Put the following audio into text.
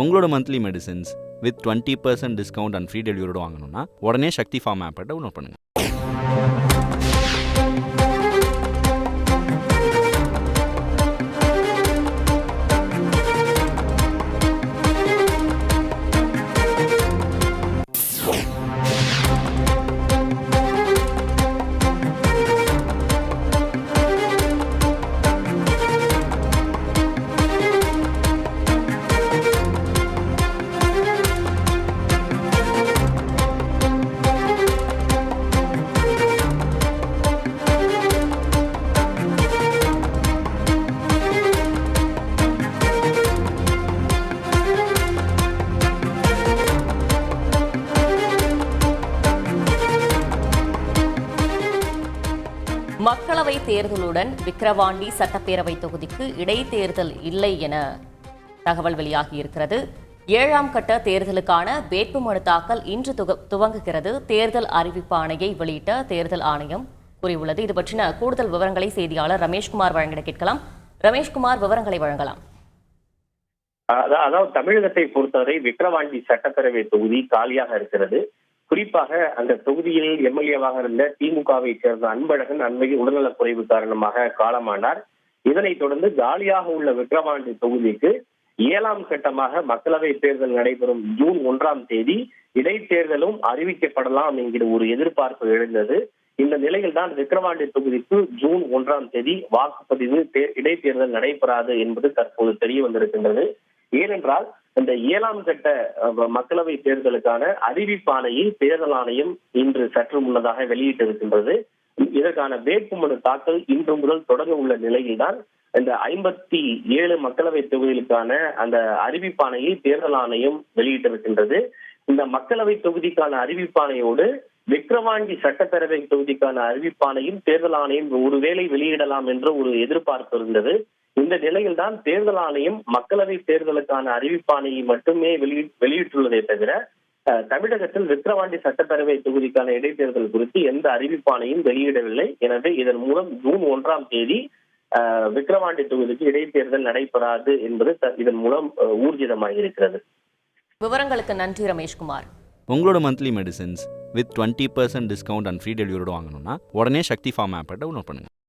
உங்களோட monthly medicines with 20% discount and free டெலிவரியோட வாங்கணும்னா உடனே சக்தி ஃபார்ம் ஆப்பை டவுன்லோட் பண்ணுங்கள். மக்களவை தேர்தலுடன் விக்கிரவாண்டி சட்டப்பேரவை தொகுதிக்கு இடைத்தேர்தல் இல்லை என தகவல் வெளியாகியிருக்கிறது. 7ஆம் கட்ட தேர்தலுக்கான வேட்புமனு தாக்கல் இன்று துவங்குகிறது. தேர்தல் அறிவிப்பு ஆணையை வெளியிட்ட தேர்தல் ஆணையம் கூறியுள்ளது. இது பற்றின கூடுதல் விவரங்களை செய்தியாளர் ரமேஷ்குமார் வழங்கிட கேட்கலாம். ரமேஷ்குமார், விவரங்களை வழங்கலாம். அதாவது தமிழகத்தை பொறுத்தவரை விக்கிரவாண்டி சட்டப்பேரவை தொகுதி காலியாக இருக்கிறது. குறிப்பாக அந்த தொகுதியில் எம்எல்ஏவாக இருந்த திமுகவை சேர்ந்த அன்பழகன் அண்மையில் உடல்நலக் குறைவு காரணமாக காலமானார். இதனைத் தொடர்ந்து காலியாக உள்ள விக்கிரவாண்டி தொகுதிக்கு 7ஆம் கட்டமாக மக்களவை தேர்தல் நடைபெறும் ஜூன் 1ஆம் தேதி இடைத்தேர்தலும் அறிவிக்கப்படலாம் என்கிற ஒரு எதிர்பார்ப்பு எழுந்தது. இந்த நிலையில் தான் விக்கிரவாண்டி தொகுதிக்கு ஜூன் 1ஆம் தேதி வாக்குப்பதிவு இடைத்தேர்தல் நடைபெறாது என்பது தற்போது தெரிய வந்திருக்கின்றது. ஏனென்றால் இந்த 7ஆம் கட்ட மக்களவை தேர்தலுக்கான அறிவிப்பாணையை தேர்தல் ஆணையம் இன்று சற்று முன்னதாக வெளியிட்டிருக்கின்றது. இதற்கான வேட்புமனு தாக்கல் இன்று முதல் தொடங்க உள்ள நிலையில்தான் இந்த 57 மக்களவை தொகுதிகளுக்கான அந்த அறிவிப்பாணையை தேர்தல் ஆணையம் வெளியிட்டிருக்கின்றது. இந்த மக்களவை தொகுதிக்கான அறிவிப்பாணையோடு விக்கிரவாண்டி சட்டப்பேரவை தொகுதிக்கான அறிவிப்பாணையும் தேர்தல் ஆணையம் ஒருவேளை வெளியிடலாம் என்ற ஒரு எதிர்பார்ப்பு இருந்தது. இந்த நிலையில் தான் தேர்தல் ஆணையம் மக்களவை தேர்தலுக்கான அறிவிப்பாணையை மட்டுமே வெளியிட்டுள்ளதை தவிர தமிழகத்தில் விக்கிரவாண்டி சட்டப்பேரவை தொகுதிக்கான இடைத்தேர்தல் குறித்து எந்த அறிவிப்பாணையும் வெளியிடவில்லை. எனவே இதன் மூலம் ஜூன் 1ஆம் தேதி விக்கிரவாண்டி தொகுதிக்கு இடைத்தேர்தல் நடைபெறாது என்பது இதன் மூலம் ஊர்ஜிதமாகியிருக்கிறது. விவரங்களுக்கு நன்றி ரமேஷ்குமார். உங்களோட monthly medicines with 20% discount and free டெலிவரியோட வாங்கணும்னா உடனே சக்தி ஃபார்ம் ஆப்பை டவுன்லோட் பண்ணுங்கள்.